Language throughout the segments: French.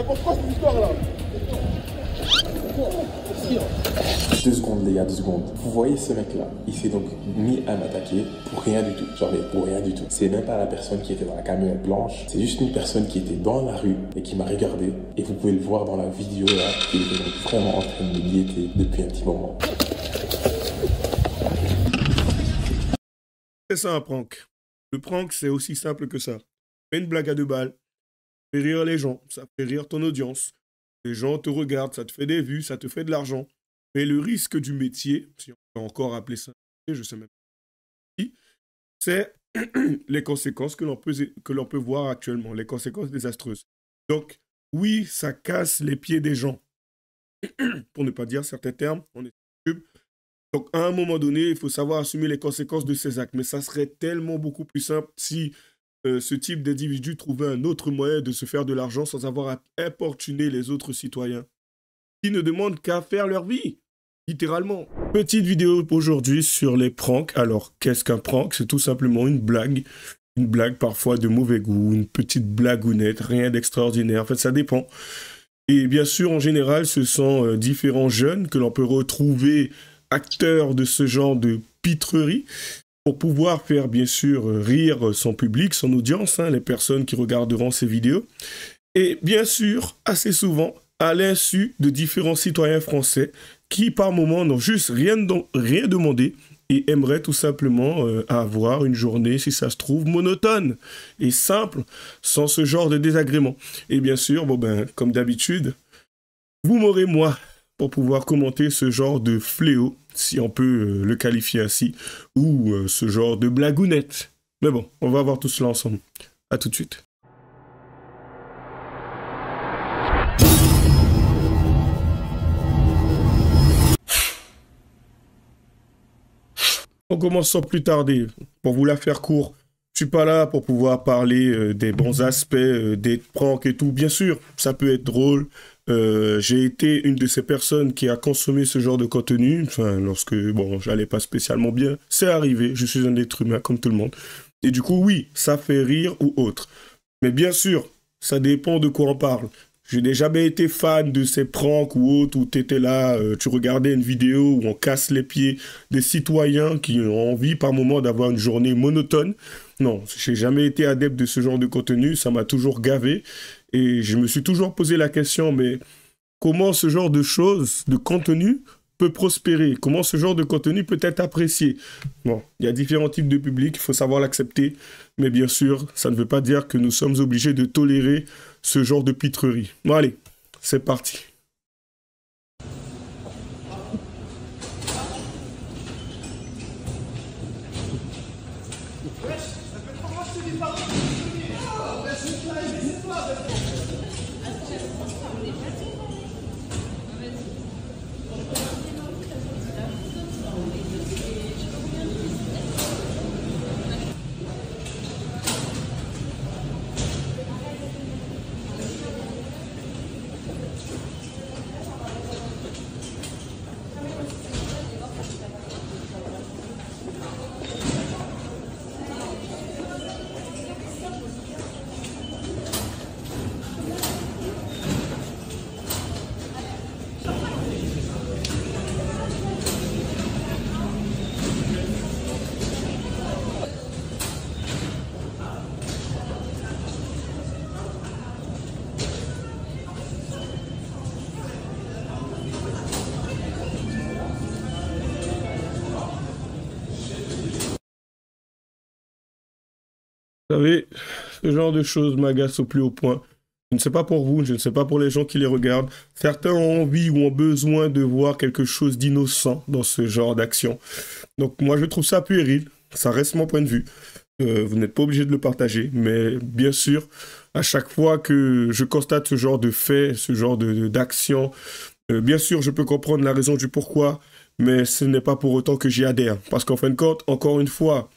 Mais pourquoi cette histoire-là? 2 secondes les gars, 2 secondes. Vous voyez ce mec là, il s'est donc mis à m'attaquer pour rien du tout. Genre mais pour rien du tout. C'est même pas la personne qui était dans la camionnette blanche. C'est juste une personne qui était dans la rue et qui m'a regardé. Et vous pouvez le voir dans la vidéo là, il était donc vraiment en train de me guetter depuis un petit moment. C'est ça un prank. Le prank c'est aussi simple que ça. Fais une blague à 2 balles, fais rire les gens, ça fait rire ton audience. Les gens te regardent, ça te fait des vues, ça te fait de l'argent. Mais le risque du métier, si on peut encore appeler ça, je sais même pas, c'est les conséquences que l'on peut voir actuellement, les conséquences désastreuses. Donc, oui, ça casse les pieds des gens. Pour ne pas dire certains termes, on est sur YouTube. Donc, à un moment donné, il faut savoir assumer les conséquences de ses actes. Mais ça serait tellement beaucoup plus simple si ce type d'individu trouvait un autre moyen de se faire de l'argent sans avoir à importuner les autres citoyens qui ne demandent qu'à faire leur vie, littéralement. Petite vidéo aujourd'hui sur les pranks. Alors, qu'est-ce qu'un prank? C'est tout simplement une blague parfois de mauvais goût, une petite blagounette, rien d'extraordinaire. En fait, ça dépend. Et bien sûr, en général, ce sont différents jeunes que l'on peut retrouver acteurs de ce genre de pitrerie pour pouvoir faire, bien sûr, rire son public, son audience, hein, les personnes qui regarderont ces vidéos. Et bien sûr, assez souvent, à l'insu de différents citoyens français qui, par moment, n'ont juste rien demandé et aimeraient tout simplement avoir une journée, si ça se trouve, monotone et simple, sans ce genre de désagréments. Et bien sûr, bon ben, comme d'habitude, vous m'aurez moi pour pouvoir commenter ce genre de fléau, si on peut le qualifier ainsi, ou ce genre de blagounette. Mais bon, on va voir tout cela ensemble. À tout de suite. On commence sans plus tarder. Pour vous la faire court, je suis pas là pour pouvoir parler des bons aspects, des pranks et tout. Bien sûr, ça peut être drôle. J'ai été une de ces personnes qui a consommé ce genre de contenu. Enfin, lorsque, bon, j'allais pas spécialement bien. C'est arrivé, je suis un être humain comme tout le monde. Et du coup, oui, ça fait rire ou autre. Mais bien sûr, ça dépend de quoi on parle. Je n'ai jamais été fan de ces pranks ou autres où tu étais là, tu regardais une vidéo où on casse les pieds des citoyens qui ont envie par moment d'avoir une journée monotone. Non, j'ai jamais été adepte de ce genre de contenu, ça m'a toujours gavé. Et je me suis toujours posé la question, mais comment ce genre de choses, de contenu, peut prospérer? Comment ce genre de contenu peut être apprécié? Bon, il y a différents types de publics, il faut savoir l'accepter. Mais bien sûr, ça ne veut pas dire que nous sommes obligés de tolérer ce genre de pitrerie. Bon, allez, c'est parti. Vous savez, ce genre de choses m'agace au plus haut point. Je ne sais pas pour vous, je ne sais pas pour les gens qui les regardent. Certains ont envie ou ont besoin de voir quelque chose d'innocent dans ce genre d'action. Donc moi, je trouve ça puéril. Ça reste mon point de vue. Vous n'êtes pas obligé de le partager. Mais bien sûr, à chaque fois que je constate ce genre de fait, ce genre d'action, bien sûr, je peux comprendre la raison du pourquoi, mais ce n'est pas pour autant que j'y adhère. Parce qu'en fin de compte, encore une fois,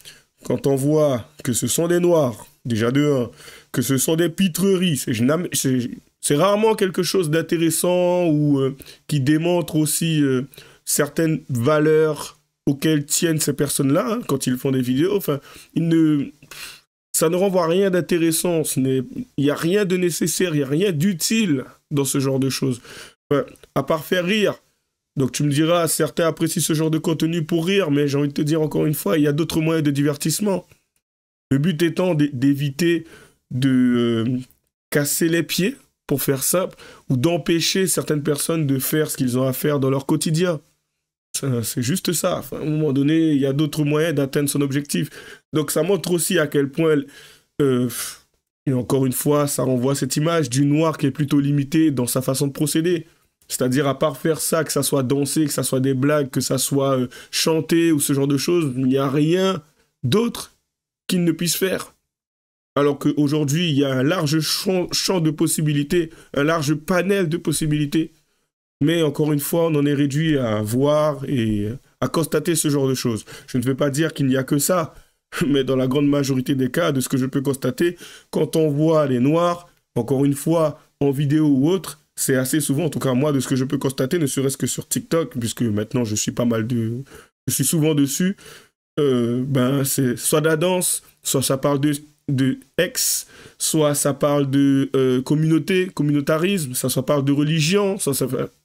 quand on voit que ce sont des noirs, déjà de 1, que ce sont des pitreries, c'est rarement quelque chose d'intéressant ou qui démontre aussi certaines valeurs auxquelles tiennent ces personnes-là, hein, quand ils font des vidéos. Enfin, ça ne renvoie à rien d'intéressant. Il n'y a rien de nécessaire, il n'y a rien d'utile dans ce genre de choses. Enfin, à part faire rire. Donc tu me diras, certains apprécient ce genre de contenu pour rire, mais j'ai envie de te dire encore une fois, il y a d'autres moyens de divertissement. Le but étant d'éviter de casser les pieds, pour faire simple, ou d'empêcher certaines personnes de faire ce qu'ils ont à faire dans leur quotidien. C'est juste ça. Enfin, à un moment donné, il y a d'autres moyens d'atteindre son objectif. Donc ça montre aussi à quel point, et encore une fois, ça renvoie à cette image du noir qui est plutôt limité dans sa façon de procéder. C'est-à-dire, à part faire ça, que ça soit danser, que ça soit des blagues, que ça soit chanter ou ce genre de choses, il n'y a rien d'autre qu'il ne puisse faire. Alors qu'aujourd'hui, il y a un large champ de possibilités, un large panel de possibilités. Mais encore une fois, on en est réduit à voir et à constater ce genre de choses. Je ne veux pas dire qu'il n'y a que ça, mais dans la grande majorité des cas, de ce que je peux constater, quand on voit les noirs, encore une fois, en vidéo ou autre, c'est assez souvent, en tout cas moi, de ce que je peux constater, ne serait-ce que sur TikTok, puisque maintenant je suis je suis souvent dessus, c'est soit de la danse, soit ça parle de ex, soit ça parle de communautarisme, ça parle de religion,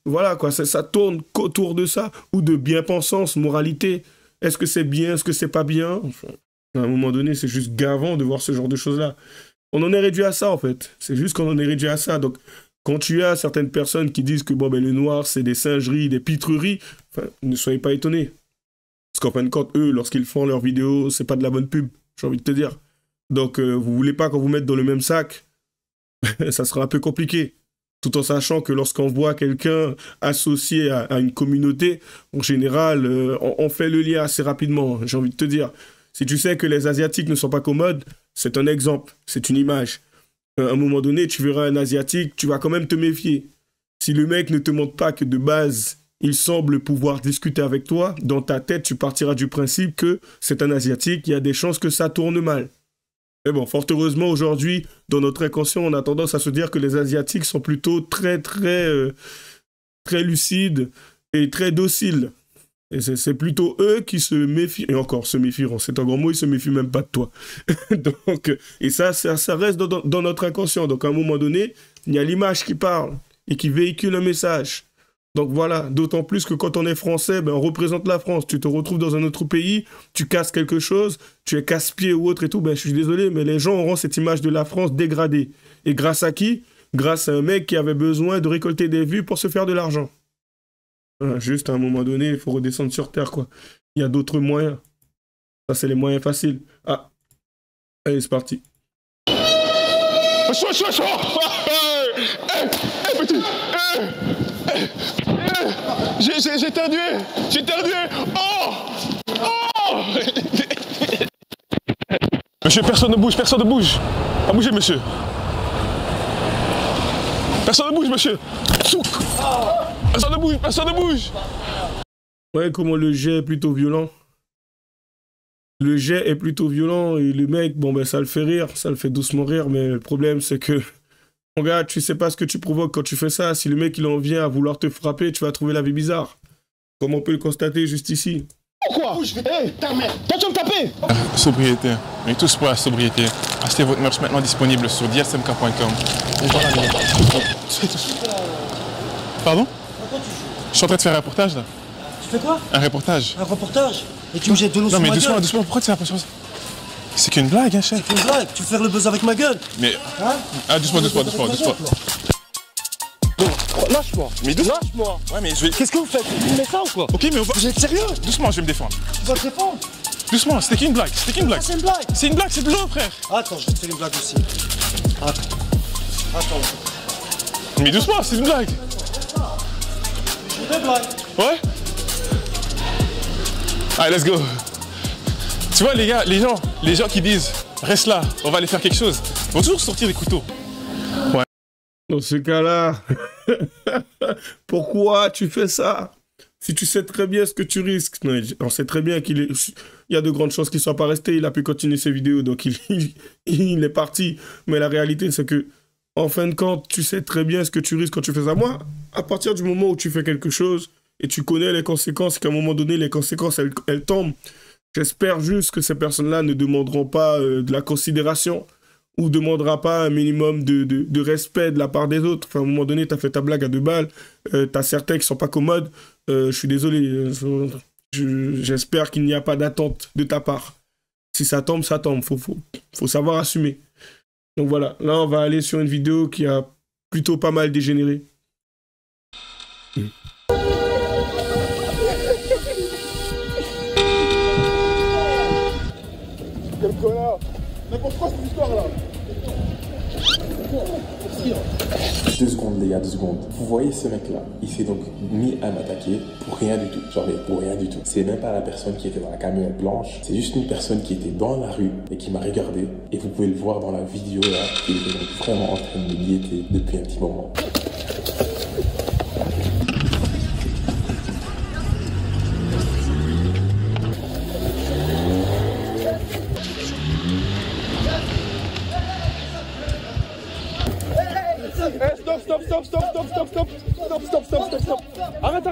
voilà quoi, ça tourne autour de ça, ou de bien-pensance, moralité. Est-ce que c'est bien, est-ce que c'est pas bien? Enfin, à un moment donné, c'est juste gavant de voir ce genre de choses-là. On en est réduit à ça en fait, c'est juste qu'on en est réduit à ça. Donc quand tu as certaines personnes qui disent que les noirs c'est des singeries, des pitreries, enfin, ne soyez pas étonnés. Parce qu'en fin de compte, eux, lorsqu'ils font leurs vidéos, c'est pas de la bonne pub, j'ai envie de te dire. Donc, vous voulez pas qu'on vous mette dans le même sac, ça sera un peu compliqué. Tout en sachant que lorsqu'on voit quelqu'un associé à une communauté, en général, on fait le lien assez rapidement, j'ai envie de te dire. Si tu sais que les Asiatiques ne sont pas commodes, c'est un exemple, c'est une image. À un moment donné, tu verras un Asiatique, tu vas quand même te méfier. Si le mec ne te montre pas que de base, il semble pouvoir discuter avec toi, dans ta tête, tu partiras du principe que c'est un Asiatique, il y a des chances que ça tourne mal. Mais bon, fort heureusement, aujourd'hui, dans notre inconscient, on a tendance à se dire que les Asiatiques sont plutôt très lucides et très dociles. Et c'est plutôt eux qui se méfient, et encore se méfieront, c'est un grand mot, ils se méfient même pas de toi. Donc, et ça reste dans notre inconscient. Donc à un moment donné, il y a l'image qui parle et qui véhicule un message. Donc voilà, d'autant plus que quand on est français, on représente la France. Tu te retrouves dans un autre pays, tu casses quelque chose, tu es casse-pied ou autre et tout, je suis désolé, mais les gens auront cette image de la France dégradée. Et grâce à qui? Grâce à un mec qui avait besoin de récolter des vues pour se faire de l'argent. Juste à un moment donné, il faut redescendre sur terre, quoi. Il y a d'autres moyens. Ça, c'est les moyens faciles. Ah, allez, c'est parti. Petit. J'ai éternué. Oh. Monsieur, personne ne bouge. Ah, bougez, monsieur. Personne ne bouge, monsieur. Souk. Personne ne bouge. Ouais, comment le jet est plutôt violent. Le jet est plutôt violent et le mec, ça le fait rire, ça le fait doucement rire, mais le problème c'est que, regarde, tu sais pas ce que tu provoques quand tu fais ça. Si le mec il en vient à vouloir te frapper, tu vas trouver la vie bizarre. Comme on peut le constater juste ici. Pourquoi? Ta mère. Toi tu vas me taper. Sobriété. On est tous pour la sobriété. Achetez votre merch maintenant disponible sur dsmk.com. Pardon? Je suis en train de faire un reportage là. Tu fais quoi? Un reportage. Un reportage? Et tu me jettes de l'eau sur ma gueule? Non mais doucement, pourquoi tu fais la pression? C'est qu'une blague, hein, chef. C'est qu'une blague? Tu veux faire le buzz avec ma gueule? Mais... Hein? Ah, doucement. Lâche-moi. Mais doucement. Lâche-moi. Ouais, mais je vais... Qu'est-ce que vous faites? Vous filmez ça ou quoi? Ok, mais on va... Vous êtes sérieux? Doucement, je vais me défendre. Tu vas te défendre? Doucement, c'était qu'une blague, C'est une blague? C'est une blague, c'est de l'eau, frère. Attends, je vais te faire une blague aussi. Attends. Mais doucement, c'est une blague. Je fais des blagues. Ouais. Allez, let's go. Tu vois, les gars, les gens qui disent « Reste là, on va aller faire quelque chose », vont toujours sortir des couteaux. Ouais. Dans ce cas-là, pourquoi tu fais ça? Si tu sais très bien ce que tu risques. Non, on sait très bien qu'il y a de grandes chances qu'il ne soit pas resté. Il a pu continuer ses vidéos, donc il est parti. Mais la réalité, c'est que, en fin de compte, tu sais très bien ce que tu risques quand tu fais ça. Moi, à partir du moment où tu fais quelque chose et tu connais les conséquences, qu'à un moment donné, les conséquences, elles tombent, J'espère juste que ces personnes-là ne demanderont pas de la considération ou ne demanderont pas un minimum de respect de la part des autres. Enfin, à un moment donné, tu as fait ta blague à 2 balles, tu as certains qui ne sont pas commodes. Je suis désolé. J'espère qu'il n'y a pas d'attente de ta part. Si ça tombe, ça tombe. Faut savoir assumer. Donc voilà, là, on va aller sur une vidéo qui a plutôt pas mal dégénéré. Quel connard! Mais pourquoi cette histoire-là? 2 secondes les gars, 2 secondes. Vous voyez ce mec là, il s'est donc mis à m'attaquer pour rien du tout. Genre pour rien du tout. C'est même pas la personne qui était dans la camionnette blanche. C'est juste une personne qui était dans la rue et qui m'a regardé. Et vous pouvez le voir dans la vidéo là. Il était donc vraiment en train de me guetter depuis un petit moment. Stop. Arrête.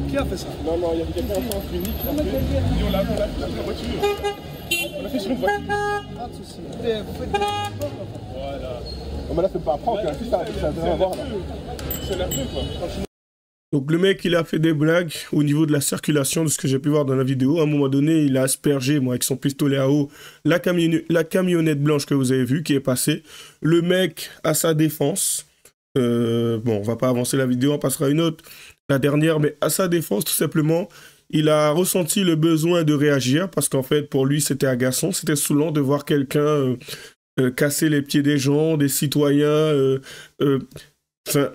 Qui a fait ça? Non, il y avait quelqu'un en France, unique. On l'a fait la voiture. On l'a fait sur une voiture. Pas de soucis. Voilà. On me l'a fait pas apprendre, ça a rien à voir là. C'est nerveux quoi. Donc le mec, il a fait des blagues au niveau de la circulation, de ce que j'ai pu voir dans la vidéo. À un moment donné, il a aspergé, moi, avec son pistolet à eau, la camionnette blanche que vous avez vue, qui est passée. Le mec, à sa défense, bon, on va pas avancer la vidéo, on passera à une autre, la dernière, mais à sa défense, tout simplement, il a ressenti le besoin de réagir, parce qu'en fait, pour lui, c'était agaçant, c'était saoulant de voir quelqu'un casser les pieds des gens, des citoyens, enfin...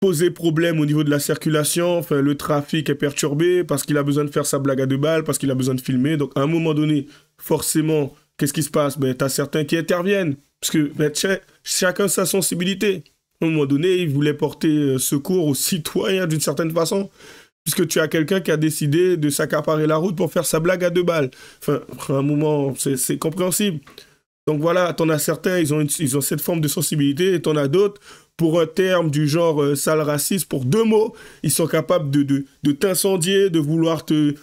poser problème au niveau de la circulation, enfin le trafic est perturbé parce qu'il a besoin de faire sa blague à 2 balles, parce qu'il a besoin de filmer. Donc à un moment donné, forcément, qu'est-ce qui se passe? Ben, tu as certains qui interviennent, parce que ben, chacun sa sensibilité. À un moment donné, il voulait porter secours aux citoyens d'une certaine façon, puisque tu as quelqu'un qui a décidé de s'accaparer la route pour faire sa blague à 2 balles. Enfin, à un moment, c'est compréhensible. Donc voilà, t'en as certains, ils ont cette forme de sensibilité, et t'en as d'autres, pour un terme du genre sale raciste, pour 2 mots, ils sont capables de t'incendier, de vouloir te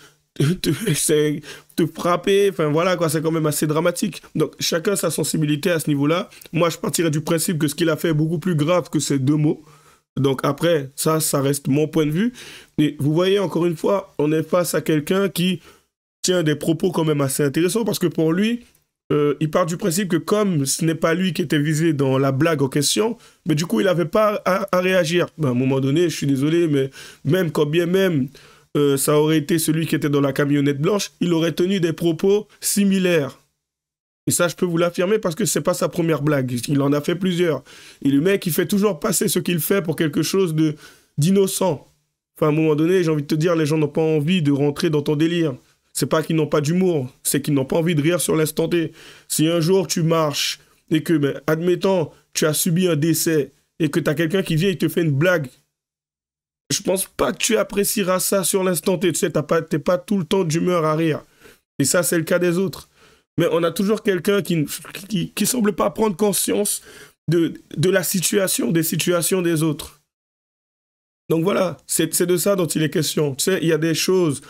frapper, enfin voilà quoi, c'est quand même assez dramatique. Donc chacun sa sensibilité à ce niveau-là. Moi je partirais du principe que ce qu'il a fait est beaucoup plus grave que ces 2 mots. Donc après, ça reste mon point de vue. Et vous voyez, encore une fois, on est face à quelqu'un qui tient des propos quand même assez intéressants, parce que pour lui, il part du principe que comme ce n'est pas lui qui était visé dans la blague en question, mais du coup il n'avait pas à réagir. Ben, à un moment donné, je suis désolé, mais même quand bien même ça aurait été celui qui était dans la camionnette blanche, il aurait tenu des propos similaires. Et ça, je peux vous l'affirmer parce que c'est pas sa première blague. Il en a fait plusieurs. Et le mec, il fait toujours passer ce qu'il fait pour quelque chose d'innocent. Enfin, à un moment donné, j'ai envie de te dire, les gens n'ont pas envie de rentrer dans ton délire. C'est pas qu'ils n'ont pas d'humour, c'est qu'ils n'ont pas envie de rire sur l'instant T. Si un jour tu marches et que, ben, admettons, tu as subi un décès et que tu as quelqu'un qui vient et te fait une blague, je pense pas que tu apprécieras ça sur l'instant T. Tu sais, t'es pas tout le temps d'humeur à rire. Et ça, c'est le cas des autres. Mais on a toujours quelqu'un qui semble pas prendre conscience de la situation, des situations des autres. Donc voilà, c'est de ça dont il est question. Tu sais, il y a des choses...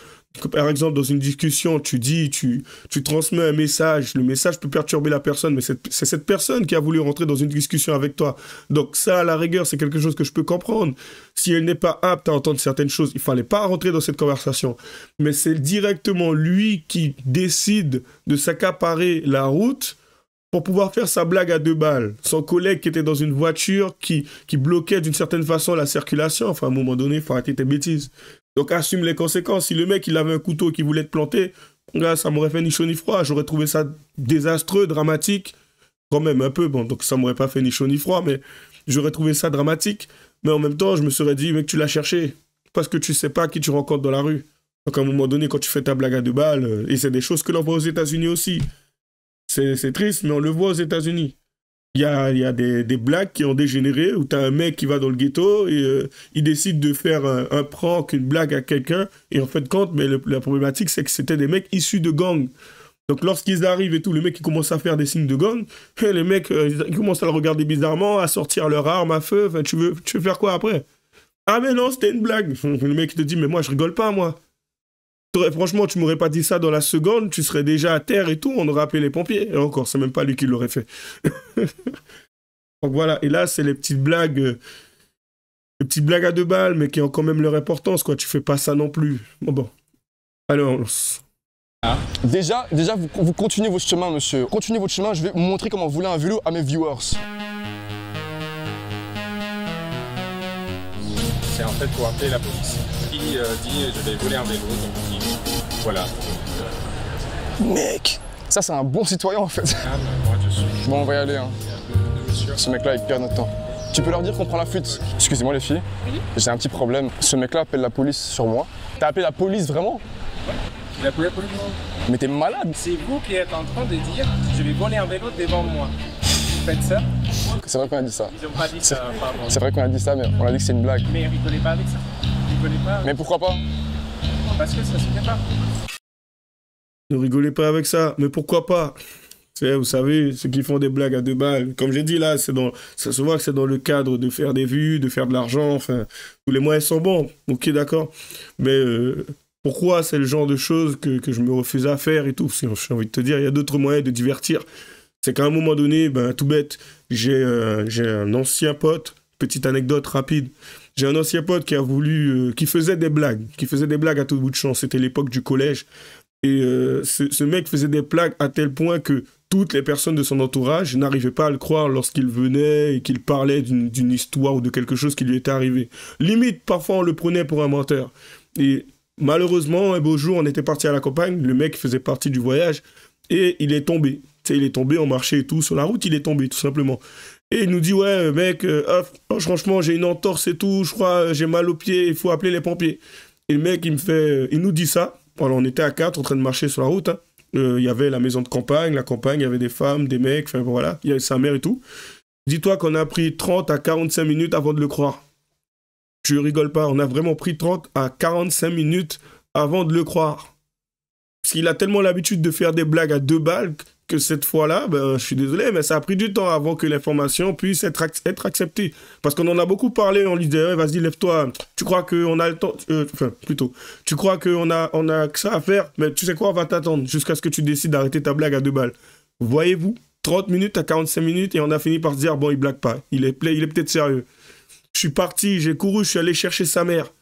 Par exemple, dans une discussion, tu transmets un message, le message peut perturber la personne, mais c'est cette personne qui a voulu rentrer dans une discussion avec toi. Donc ça, à la rigueur, c'est quelque chose que je peux comprendre. Si elle n'est pas apte à entendre certaines choses, il ne fallait pas rentrer dans cette conversation. Mais c'est directement lui qui décide de s'accaparer la route pour pouvoir faire sa blague à 2 balles. Son collègue qui était dans une voiture qui bloquait d'une certaine façon la circulation. Enfin, à un moment donné, il faut arrêter tes bêtises. Donc, assume les conséquences. Si le mec, il avait un couteau qui voulait te planter, là, ça m'aurait fait ni chaud ni froid. J'aurais trouvé ça désastreux, dramatique. Quand même, un peu. Bon, donc ça m'aurait pas fait ni chaud ni froid, mais j'aurais trouvé ça dramatique. Mais en même temps, je me serais dit, mec, tu l'as cherché. Parce que tu sais pas qui tu rencontres dans la rue. Donc, à un moment donné, quand tu fais ta blague à 2 balles, et c'est des choses que l'on voit aux États-Unis aussi. C'est triste, mais on le voit aux États-Unis. Il y a des blagues qui ont dégénéré, où tu as un mec qui va dans le ghetto et il décide de faire un prank, une blague à quelqu'un. Et en fait, compte, mais la problématique, c'est que c'était des mecs issus de gangs. Donc lorsqu'ils arrivent et tout, les mecs ils commencent à faire des signes de gang, et les mecs ils commencent à le regarder bizarrement, à sortir leur arme à feu, enfin tu veux faire quoi après? Ah mais non, c'était une blague. Le mec te dit, mais moi je rigole pas moi. Franchement, tu m'aurais pas dit ça dans la seconde, tu serais déjà à terre et tout, on aurait appelé les pompiers. Et encore, c'est même pas lui qui l'aurait fait. Donc voilà, et là c'est les petites blagues à 2 balles, mais qui ont quand même leur importance, quoi. Tu fais pas ça non plus. Bon. Allez, on lance. Déjà vous continuez votre chemin, monsieur. Continuez votre chemin, je vais vous montrer comment voler un vélo à mes viewers. C'est en fait pour appeler la police. Il dit je vais voler un vélo, donc voilà. Mec, ça c'est un bon citoyen en fait. Ah, moi je suis. Bon, on va y aller. Hein. Ce mec-là, il perd notre temps. Tu peux leur dire qu'on prend la fuite. Excusez-moi les filles, j'ai un petit problème. Ce mec-là appelle la police sur moi. T'as appelé la police vraiment? Il a appelé la police. Mais t'es malade. C'est vous qui êtes en train de dire je vais voler un vélo devant moi. Vous faites ça? C'est vrai qu'on a dit ça. Ils ont pas dit ça, pardon. C'est vrai qu'on a dit ça, mais on a dit que c'est une blague. Mais rigolez pas avec ça. Rigolez pas. Mais pourquoi pas? Parce que ça se fait pas. Ne rigolez pas avec ça, mais pourquoi pas? Vous savez, ceux qui font des blagues à 2 balles, comme j'ai dit là, ça se voit que c'est dans le cadre de faire des vues, de faire de l'argent, enfin, tous les moyens sont bons, ok d'accord, mais pourquoi c'est le genre de choses que je me refuse à faire et tout? J'ai envie de te dire, il y a d'autres moyens de divertir. C'est qu'à un moment donné, ben, tout bête, j'ai un ancien pote, petite anecdote rapide, j'ai un ancien pote qui a voulu, qui faisait des blagues à tout bout de champ, c'était l'époque du collège, et ce mec faisait des blagues à tel point que toutes les personnes de son entourage n'arrivaient pas à le croire lorsqu'il venait et qu'il parlait d'une histoire ou de quelque chose qui lui était arrivé. Limite, parfois, on le prenait pour un menteur. Et malheureusement, un beau jour, on était parti à la campagne, le mec faisait partie du voyage, et il est tombé. Tu sais, il est tombé, on marchait et tout, sur la route, il est tombé, tout simplement. Et il nous dit, ouais, mec, franchement, j'ai une entorse et tout, je crois, j'ai mal aux pieds, il faut appeler les pompiers. Et le mec, il nous dit ça. Alors, on était à 4 en train de marcher sur la route, hein. Il y avait la maison de campagne, il y avait des femmes, des mecs, enfin voilà, il y avait sa mère et tout. Dis-toi qu'on a pris 30 à 45 minutes avant de le croire. Je rigole pas, on a vraiment pris 30 à 45 minutes avant de le croire. Parce qu'il a tellement l'habitude de faire des blagues à 2 balles que cette fois-là, ben, je suis désolé, mais ça a pris du temps avant que l'information puisse être acceptée. Parce qu'on en a beaucoup parlé, on lui disait, vas-y, lève-toi, tu crois qu'on a le temps, tu crois qu'on a que ça à faire, mais tu sais quoi, on va t'attendre jusqu'à ce que tu décides d'arrêter ta blague à 2 balles. Voyez-vous, 30 minutes à 45 minutes et on a fini par se dire, bon, il blague pas, il est peut-être sérieux. Je suis parti, j'ai couru, je suis allé chercher sa mère.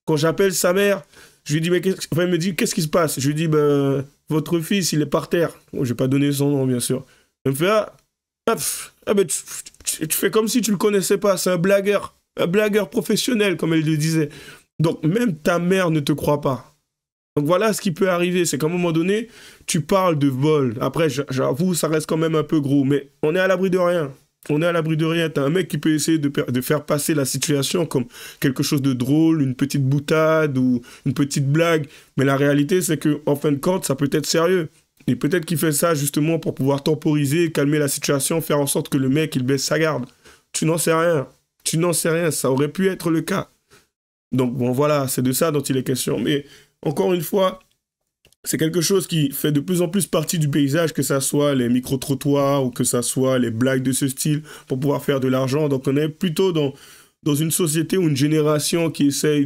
Quand j'appelle sa mère, je lui dis, mais elle me dit, qu'est-ce qui se passe? Je lui dis, ben, votre fils, il est par terre. Bon, je vais pas donner son nom, bien sûr. Elle me fait, ben, tu fais comme si tu le connaissais pas, c'est un blagueur professionnel, comme elle le disait. Donc, même ta mère ne te croit pas. Donc, voilà ce qui peut arriver, c'est qu'à un moment donné, tu parles de vol. Après, j'avoue, ça reste quand même un peu gros, mais on est à l'abri de rien. On est à l'abri de rien. T'as un mec qui peut essayer de faire passer la situation comme quelque chose de drôle, une petite boutade ou une petite blague. Mais la réalité, c'est qu'en fin de compte, ça peut être sérieux. Et peut-être qu'il fait ça justement pour pouvoir temporiser, calmer la situation, faire en sorte que le mec, il baisse sa garde. Tu n'en sais rien. Tu n'en sais rien. Ça aurait pu être le cas. Donc bon, voilà, c'est de ça dont il est question. Mais encore une fois, c'est quelque chose qui fait de plus en plus partie du paysage, que ça soit les micro-trottoirs ou que ça soit les blagues de ce style pour pouvoir faire de l'argent. Donc on est plutôt dans une société ou une génération qui essaye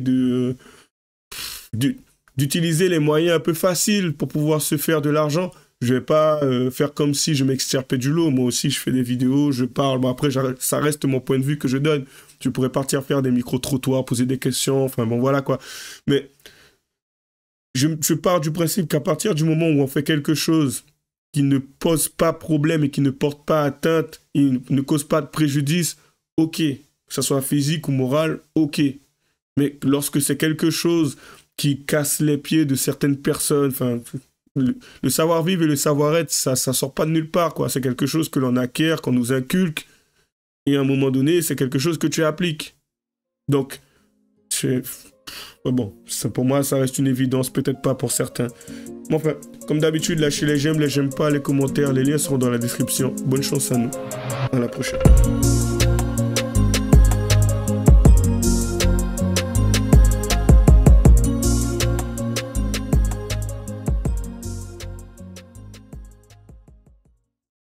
d'utiliser les moyens un peu faciles pour pouvoir se faire de l'argent. Je vais pas faire comme si je m'extirpais du lot. Moi aussi, je fais des vidéos, je parle. Bon, après, ça reste mon point de vue que je donne. Je pourrais partir faire des micro-trottoirs, poser des questions. Enfin, bon, voilà quoi. Mais je pars du principe qu'à partir du moment où on fait quelque chose qui ne pose pas problème et qui ne porte pas atteinte et ne cause pas de préjudice, ok. Que ce soit physique ou moral, ok. Mais lorsque c'est quelque chose qui casse les pieds de certaines personnes, enfin, le savoir-vivre et le savoir-être, ça sort pas de nulle part, quoi. C'est quelque chose que l'on acquiert, qu'on nous inculque, et à un moment donné, c'est quelque chose que tu appliques. Donc, bon, pour moi, ça reste une évidence, peut-être pas pour certains. Mais enfin, comme d'habitude, lâchez les j'aime pas, les commentaires, les liens seront dans la description. Bonne chance à nous. À la prochaine.